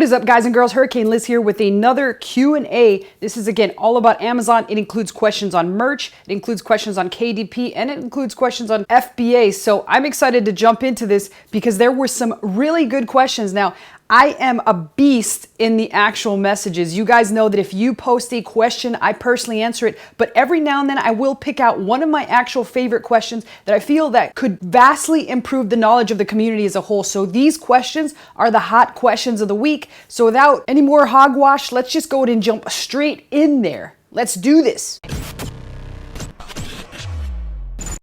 What is up, guys and girls? Hurricane Liz here with another Q&A. This is, again, all about Amazon. It includes questions on merch, it includes questions on KDP, and it includes questions on FBA. So I'm excited to jump into this because there were some really good questions. Now, I am a beast in the actual messages. You guys know that if you post a question, I personally answer it, but every now and then I will pick out one of my actual favorite questions that I feel that could vastly improve the knowledge of the community as a whole. So these questions are the hot questions of the week. So without any more hogwash, let's just go ahead and jump straight in there. Let's do this.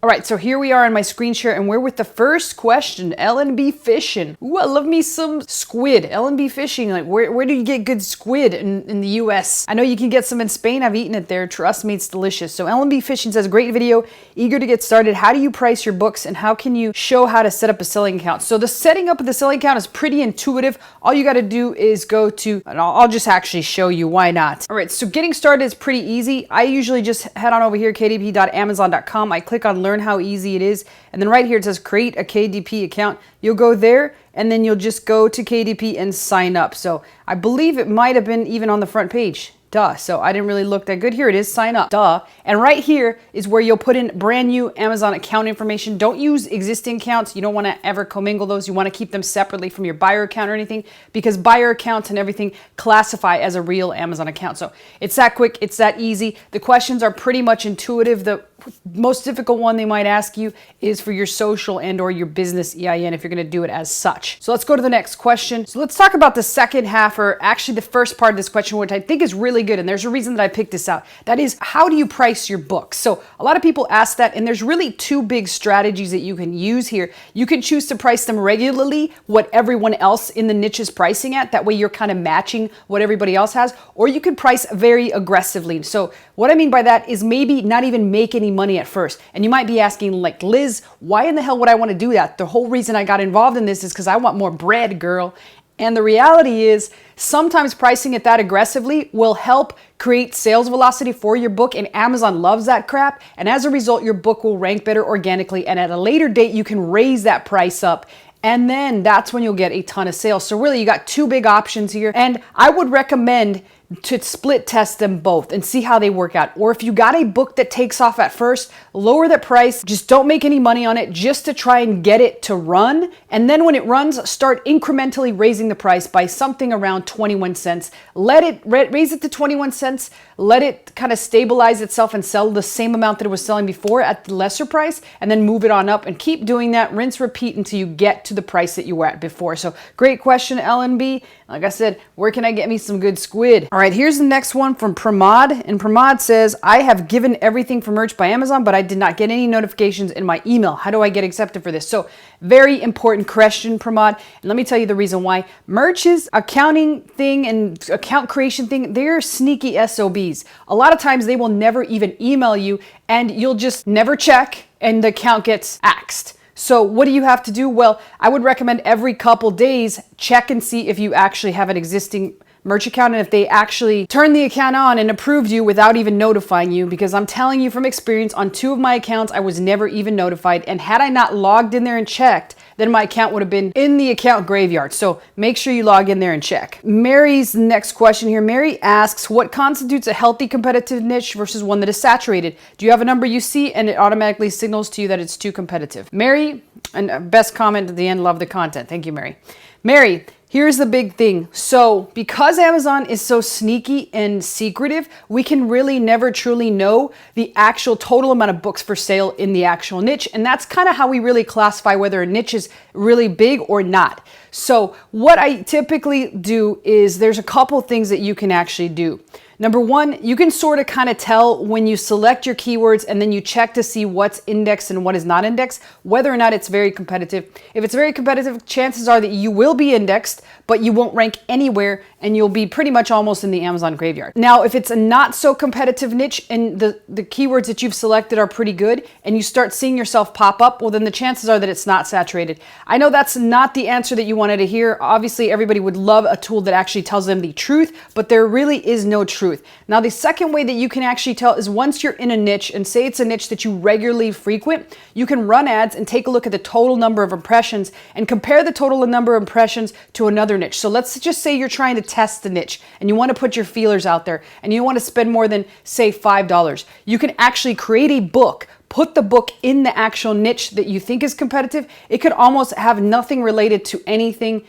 All right, so here we are on my screen share, and we're with the first question, L&B fishing. Ooh, I love me some squid. L&B fishing, like where do you get good squid in the US? I know you can get some in Spain. I've eaten it there. Trust me, it's delicious. So L&B fishing says, great video, eager to get started. How do you price your books, and how can you show how to set up a selling account? So the setting up of the selling account is pretty intuitive. All you got to do is go to, and I'll just actually show you, why not? All right, so getting started is pretty easy. I usually just head on over here, kdp.amazon.com. I click on learn how easy it is, and then right here it says create a KDP account. You'll go there, and then you'll just go to KDP and sign up. So I believe it might have been even on the front page. Duh. So I didn't really look that good. Here it is, sign up. Duh. And right here is where you'll put in brand new Amazon account information. Don't use existing accounts. You don't want to ever commingle those. You want to keep them separately from your buyer account or anything, because buyer accounts and everything classify as a real Amazon account. So it's that quick. It's that easy. The questions are pretty much intuitive. The most difficult one they might ask you is for your social and or your business EIN if you're going to do it as such. So let's go to the next question. So let's talk about the second half, or actually the first part of this question, which I think is really good. And there's a reason that I picked this out. That is, how do you price your books? So a lot of people ask that, and there's really two big strategies that you can use here. You can choose to price them regularly, what everyone else in the niche is pricing at. That way you're kind of matching what everybody else has. Or you can price very aggressively. So what I mean by that is maybe not even make any money at first. And you might be asking, like, Liz, why in the hell would I want to do that? The whole reason I got involved in this is because I want more bread, girl. And the reality is, sometimes pricing it that aggressively will help create sales velocity for your book, and Amazon loves that crap. And as a result, your book will rank better organically, and at a later date, you can raise that price up. And then that's when you'll get a ton of sales. So really, you got two big options here. And I would recommend to split test them both and see how they work out. Or if you got a book that takes off at first, lower the price, just don't make any money on it, just to try and get it to run. And then when it runs, start incrementally raising the price by something around 21 cents. Let it raise it to 21 cents, let it kind of stabilize itself and sell the same amount that it was selling before at the lesser price, and then move it on up, and keep doing that, rinse, repeat until you get to the price that you were at before. So great question, LNB. Like I said, where can I get me some good squid? All right, here's the next one from Pramod. And Pramod says, I have given everything for merch by Amazon, but I did not get any notifications in my email. How do I get accepted for this? So very important question, Pramod. And let me tell you the reason why. Merch's accounting thing and account creation thing, they're sneaky SOBs. A lot of times they will never even email you, and you'll just never check, and the account gets axed. So what do you have to do? Well, I would recommend every couple days, check and see if you actually have an existing merch account, and if they actually turned the account on and approved you without even notifying you, because I'm telling you from experience, on two of my accounts, I was never even notified. And had I not logged in there and checked, then my account would have been in the account graveyard. So make sure you log in there and check. Mary's next question here. Mary asks, what constitutes a healthy competitive niche versus one that is saturated? Do you have a number you see and it automatically signals to you that it's too competitive? Mary, and best comment at the end, love the content. Thank you, Mary. Mary, here's the big thing. So because Amazon is so sneaky and secretive, we can really never truly know the actual total amount of books for sale in the actual niche. And that's kind of how we really classify whether a niche is really big or not. So what I typically do is there's a couple things that you can actually do. Number one, you can sort of kind of tell when you select your keywords and then you check to see what's indexed and what is not indexed, whether or not it's very competitive. If it's very competitive, chances are that you will be indexed, but you won't rank anywhere, and you'll be pretty much almost in the Amazon graveyard. Now, if it's a not so competitive niche and the keywords that you've selected are pretty good, and you start seeing yourself pop up, well, then the chances are that it's not saturated. I know that's not the answer that you wanted to hear. Obviously, everybody would love a tool that actually tells them the truth, but there really is no truth. Now, the second way that you can actually tell is once you're in a niche, and say it's a niche that you regularly frequent, you can run ads and take a look at the total number of impressions and compare the total number of impressions to another particular niche. So let's just say you're trying to test the niche and you want to put your feelers out there and you want to spend more than, say, $5. You can actually create a book, put the book in the actual niche that you think is competitive. It could almost have nothing related to anything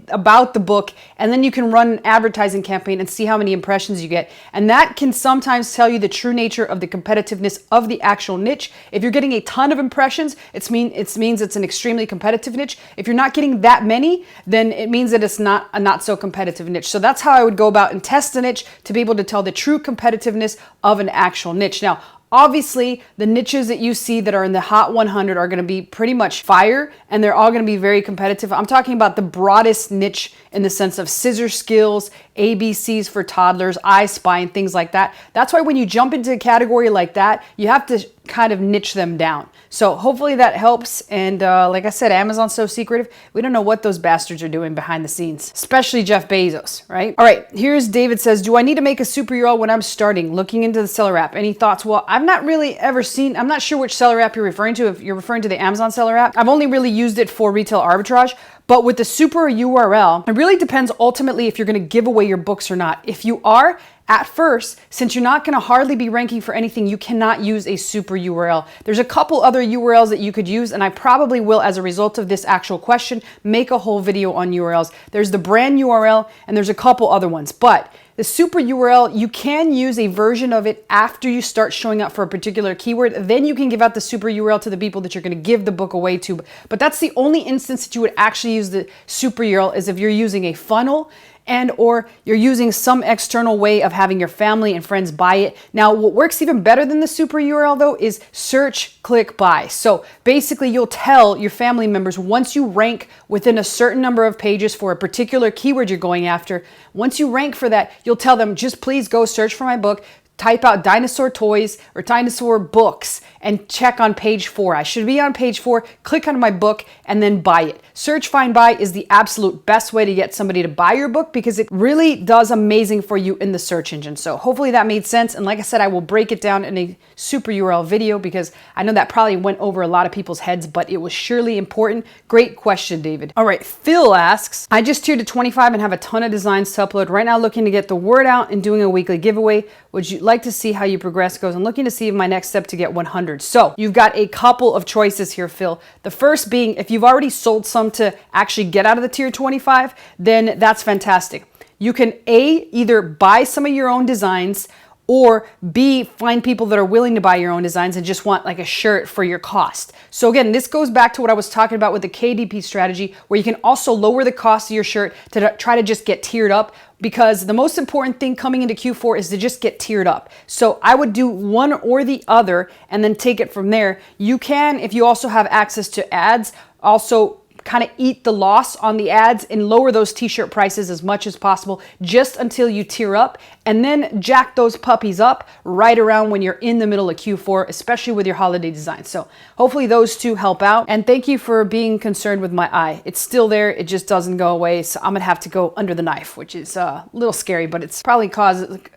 about the book, and then you can run an advertising campaign and see how many impressions you get. And that can sometimes tell you the true nature of the competitiveness of the actual niche. If you're getting a ton of impressions, it means it's an extremely competitive niche. If you're not getting that many, then it means that it's not a not so competitive niche. So that's how I would go about and test a niche to be able to tell the true competitiveness of an actual niche. Now, obviously, the niches that you see that are in the Hot 100 are going to be pretty much fire, and they're all going to be very competitive. I'm talking about the broadest niche in the sense of scissor skills, ABCs for toddlers, I Spy, and things like that. That's why when you jump into a category like that, you have to kind of niche them down. So hopefully that helps. And like I said, Amazon's so secretive. We don't know what those bastards are doing behind the scenes, especially Jeff Bezos, right? All right, here's David says, do I need to make a super URL when I'm starting, looking into the seller app? Any thoughts? Well, I've not really ever seen, I'm not sure which seller app you're referring to. If you're referring to the Amazon seller app, I've only really used it for retail arbitrage. But with the super URL, it really depends ultimately if you're going to give away your books or not. If you are, at first, since you're not going to hardly be ranking for anything, you cannot use a super URL. There's a couple other URLs that you could use, and I probably will, as a result of this actual question, make a whole video on URLs. There's the brand URL, and there's a couple other ones. But the super URL, you can use a version of it after you start showing up for a particular keyword. Then you can give out the super URL to the people that you're going to give the book away to. But that's the only instance that you would actually use the super URL, is if you're using a funnel and or you're using some external way of having your family and friends buy it. Now, what works even better than the super URL though is search, click, buy. So basically you'll tell your family members, once you rank within a certain number of pages for a particular keyword you're going after, once you rank for that, you'll tell them, just please go search for my book, type out dinosaur toys or dinosaur books and check on page 4. I should be on page 4, click on my book and then buy it. Search, find, buy is the absolute best way to get somebody to buy your book because it really does amazing for you in the search engine. So hopefully that made sense. And like I said, I will break it down in a super URL video because I know that probably went over a lot of people's heads, but it was surely important. Great question, David. All right, Phil asks, I just tiered to 25 and have a ton of designs to upload. Right now looking to get the word out and doing a weekly giveaway. Would you like to see how your progress goes? I'm looking to see if my next step to get 100. So you've got a couple of choices here, Phil. The first being, if you've already sold some to actually get out of the tier 25, then that's fantastic. You can A, either buy some of your own designs, or B, find people that are willing to buy your own designs and just want like a shirt for your cost. So again, this goes back to what I was talking about with the KDP strategy, where you can also lower the cost of your shirt to try to just get tiered up, because the most important thing coming into Q4 is to just get tiered up. So I would do one or the other and then take it from there. You can, if you also have access to ads, also kind of eat the loss on the ads and lower those t-shirt prices as much as possible just until you tier up, and then jack those puppies up right around when you're in the middle of Q4, especially with your holiday designs. So hopefully those two help out. And thank you for being concerned with my eye. It's still there. It just doesn't go away. So I'm gonna have to go under the knife, which is a little scary, but it's probably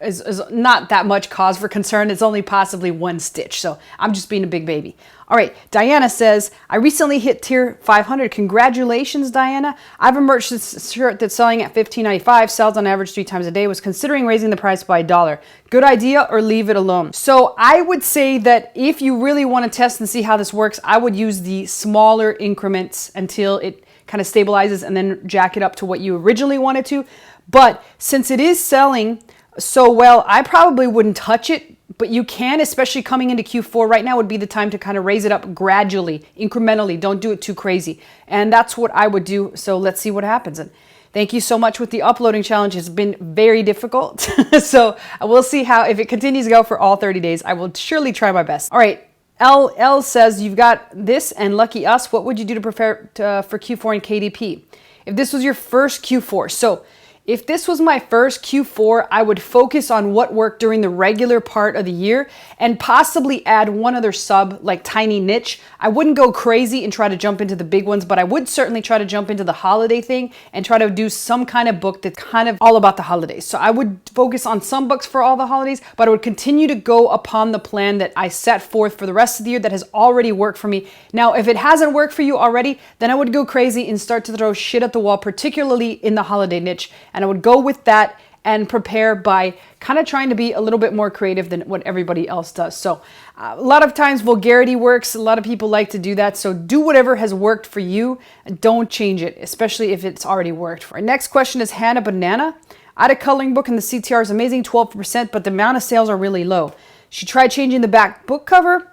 is not that much cause for concern. It's only possibly one stitch. So I'm just being a big baby. All right, Diana says, I recently hit tier 500. Congratulations, Diana. I have a merch shirt that's selling at $15.95, sells on average 3 times a day, was considering raising the price by $1. Good idea or leave it alone? So I would say that if you really want to test and see how this works, I would use the smaller increments until it kind of stabilizes and then jack it up to what you originally wanted to. But since it is selling so well, I probably wouldn't touch it. But you can, especially coming into Q4, right now would be the time to kind of raise it up gradually, incrementally. Don't do it too crazy. And that's what I would do. So let's see what happens. And thank you so much with the uploading challenge. It's been very difficult. So we'll see how, if it continues to go for all 30 days, I will surely try my best. All right. LL says, you've got this and lucky us. What would you do to prepare for Q4 and KDP? If this was your first Q4. So If this was my first Q4, I would focus on what worked during the regular part of the year and possibly add one other sub, like tiny niche. I wouldn't go crazy and try to jump into the big ones, but I would certainly try to jump into the holiday thing and try to do some kind of book that's kind of all about the holidays. So I would focus on some books for all the holidays, but I would continue to go upon the plan that I set forth for the rest of the year that has already worked for me. Now, if it hasn't worked for you already, then I would go crazy and start to throw shit at the wall, particularly in the holiday niche. And I would go with that and prepare by kind of trying to be a little bit more creative than what everybody else does. So a lot of times vulgarity works. A lot of people like to do that. So do whatever has worked for you and don't change it, especially if it's already worked. Our next question is Hannah Banana. I had a coloring book and the CTR is amazing, 12%, but the amount of sales are really low. She tried changing the back book cover.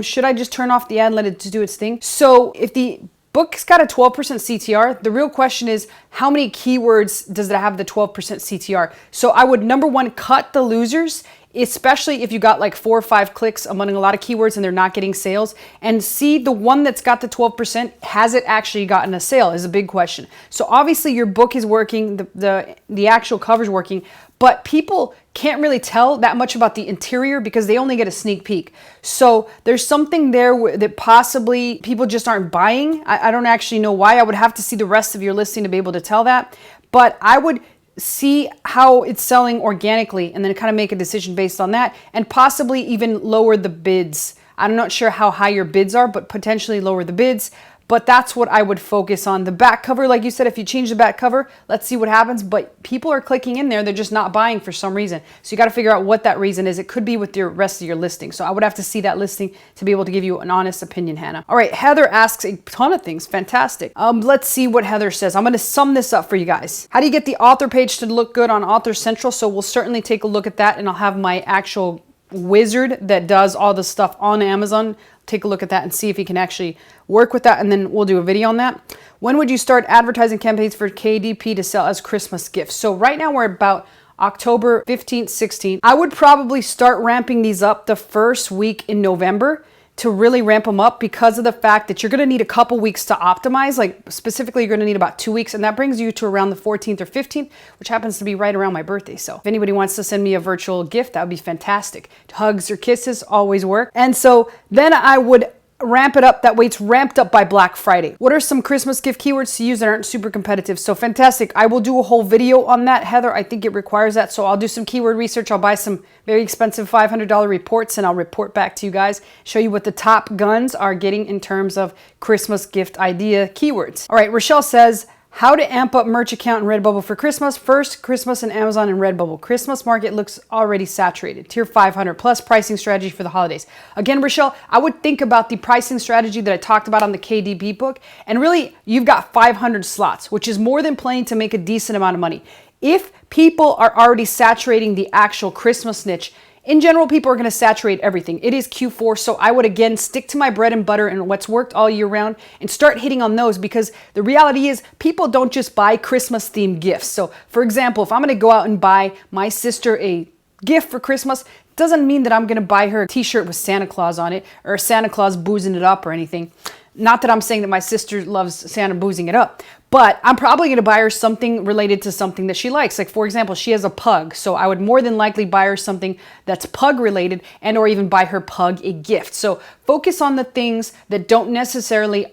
Should I just turn off the ad and let it do its thing? So if the book's got a 12% CTR, the real question is how many keywords does it have the 12% CTR? So I would, number one, cut the losers, especially if you got like 4 or 5 clicks among a lot of keywords and they're not getting sales, and see the one that's got the 12%, has it actually gotten a sale is a big question. So obviously your book is working, the actual cover's working, but people can't really tell that much about the interior because they only get a sneak peek. So there's something there that possibly people just aren't buying. I don't actually know why. I would have to see the rest of your listing to be able to tell that. But I would see how it's selling organically and then kind of make a decision based on that and possibly even lower the bids. I'm not sure how high your bids are, but potentially lower the bids. But that's what I would focus on. The back cover, like you said, if you change the back cover, let's see what happens. But people are clicking in there. They're just not buying for some reason. So you got to figure out what that reason is. It could be with your rest of your listing. So I would have to see that listing to be able to give you an honest opinion, Hannah. All right, Heather asks a ton of things. Fantastic. Let's see what Heather says. I'm going to sum this up for you guys. How do you get the author page to look good on Author Central? So we'll certainly take a look at that, and I'll have my actual wizard that does all the stuff on Amazon take a look at that and see if he can actually work with that, and then we'll do a video on that. When would you start advertising campaigns for KDP to sell as Christmas gifts? So right now we're about October 15th, 16th. I would probably start ramping these up the first week in November to really ramp them up because of the fact that you're going to need a couple weeks to optimize. Like specifically, you're going to need about 2 weeks, and that brings you to around the 14th or 15th, which happens to be right around my birthday. So if anybody wants to send me a virtual gift, that would be fantastic. Hugs or kisses always work. And so then I would ramp it up. That way it's ramped up by Black Friday. What are some Christmas gift keywords to use that aren't super competitive? So fantastic. I will do a whole video on that, Heather. I think it requires that. So I'll do some keyword research. I'll buy some very expensive $500 reports and I'll report back to you guys, show you what the top guns are getting in terms of Christmas gift idea keywords. All right, Rochelle says, how to amp up merch account in Redbubble for Christmas. First, Christmas and Amazon and Redbubble. Christmas market looks already saturated. Tier 500 plus pricing strategy for the holidays. Again, Rochelle, I would think about the pricing strategy that I talked about on the KDP book. And really, you've got 500 slots, which is more than plenty to make a decent amount of money. If people are already saturating the actual Christmas niche, in general, people are going to saturate everything. It is Q4, so I would, again, stick to my bread and butter and what's worked all year round and start hitting on those, because the reality is people don't just buy Christmas-themed gifts. So, for example, if I'm going to go out and buy my sister a gift for Christmas, doesn't mean that I'm going to buy her a t-shirt with Santa Claus on it or Santa Claus boozing it up or anything. Not that I'm saying that my sister loves Santa boozing it up, but I'm probably going to buy her something related to something that she likes. Like, for example, she has a pug, so I would more than likely buy her something that's pug related and or even buy her pug a gift. So focus on the things that aren't necessarily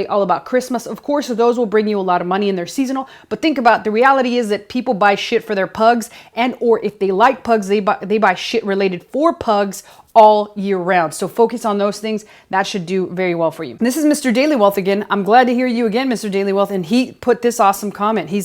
all about Christmas. Of course, those will bring you a lot of money and they're seasonal, but think about the reality is that people buy shit for their pugs, and or if they like pugs, they buy shit related for pugs all year round. So focus on those things. That should do very well for you. And this is Mr. Daily Wealth again. I'm glad to hear you again, Mr. Daily Wealth. And he put this awesome comment. He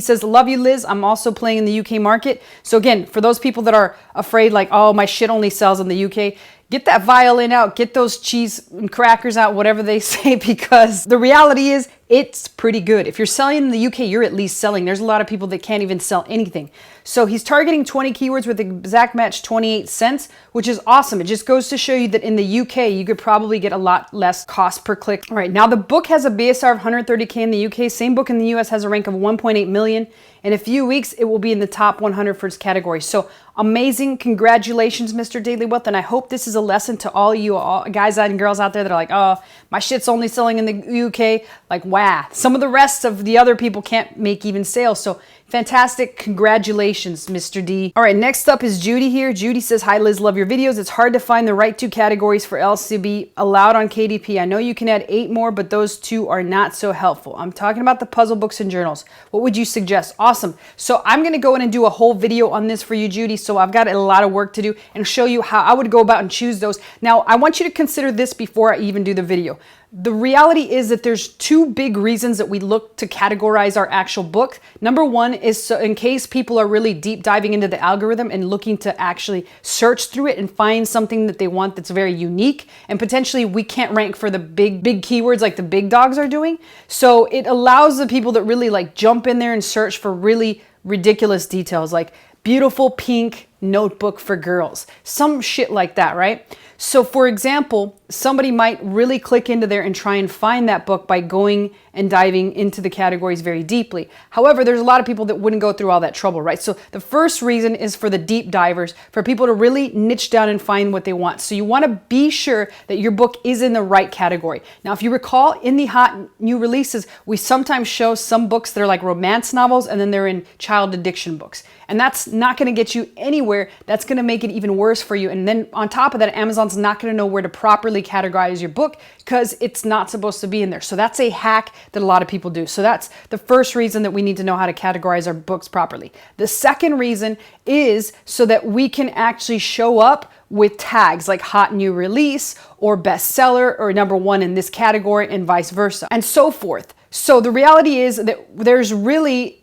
says, love you, Liz. I'm also playing in the UK market. So again, for those people that are afraid like, oh, my shit only sells in the UK, get that violin out, get those cheese and crackers out, whatever they say, because the reality is it's pretty good. If you're selling in the UK, you're at least selling. There's a lot of people that can't even sell anything. So he's targeting 20 keywords with exact match 28 cents, which is awesome. It just goes to show you that in the UK, you could probably get a lot less cost per click. All right, now the book has a BSR of 130K in the UK. Same book in the US has a rank of 1.8 million. In a few weeks, it will be in the top 100 for its category. So Amazing. Congratulations, Mr. Daily Wealth. And I hope this is a lesson to all you guys and girls out there that are like, oh, my shit's only selling in the UK. Like, wow. Some of the rest of the other people can't make even sales. So fantastic. Congratulations, Mr. D. All right, next up is Judy here. Judy says, hi, Liz, love your videos. It's hard to find the right 2 categories for LCB allowed on KDP. I know you can add 8 more, but those 2 are not so helpful. I'm talking about the puzzle books and journals. What would you suggest? Awesome. So I'm going to go in and do a whole video on this for you, Judy. So I've got a lot of work to do and show you how I would go about and choose those. Now, I want you to consider this before I even do the video. The reality is that there's 2 big reasons that we look to categorize our actual book. Number 1 is so in case people are really deep diving into the algorithm and looking to actually search through it and find something that they want that's very unique, and potentially we can't rank for the big keywords like the big dogs are doing. So it allows the people that really like jump in there and search for really ridiculous details like beautiful pink notebook for girls, some shit like that, right? So for example, somebody might really click into there and try and find that book by going and diving into the categories very deeply. However, there's a lot of people that wouldn't go through all that trouble, right? So the first reason is for the deep divers, for people to really niche down and find what they want. So you want to be sure that your book is in the right category. Now, if you recall, in the hot new releases, we sometimes show some books that are like romance novels and then they're in child addiction books. And that's not going to get you anywhere. That's going to make it even worse for you. And then on top of that, Amazon's not going to know where to properly categorize your book because it's not supposed to be in there. So that's a hack that a lot of people do. So that's the first reason that we need to know how to categorize our books properly. The second reason is so that we can actually show up with tags like hot new release or bestseller or number 1 in this category and vice versa and so forth. So the reality is that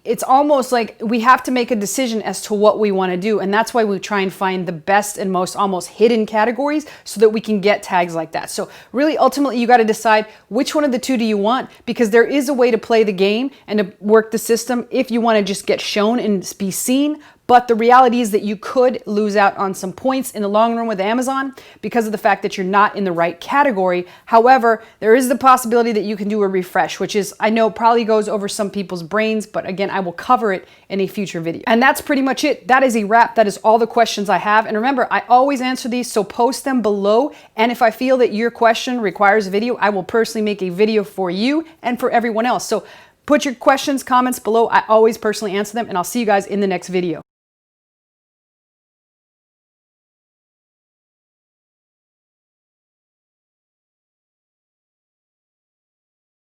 it's almost like we have to make a decision as to what we want to do. And that's why we try and find the best and most almost hidden categories so that we can get tags like that. So really, ultimately, you got to decide which one of the 2 do you want, because there is a way to play the game and to work the system if you want to just get shown and be seen. But the reality is that you could lose out on some points in the long run with Amazon because of the fact that you're not in the right category. However, there is the possibility that you can do a refresh, which is, I know, probably goes over some people's brains, but again, I will cover it in a future video. And that's pretty much it. That is a wrap. That is all the questions I have. And remember, I always answer these, so post them below. And if I feel that your question requires a video, I will personally make a video for you and for everyone else. So put your questions, comments below. I always personally answer them, and I'll see you guys in the next video.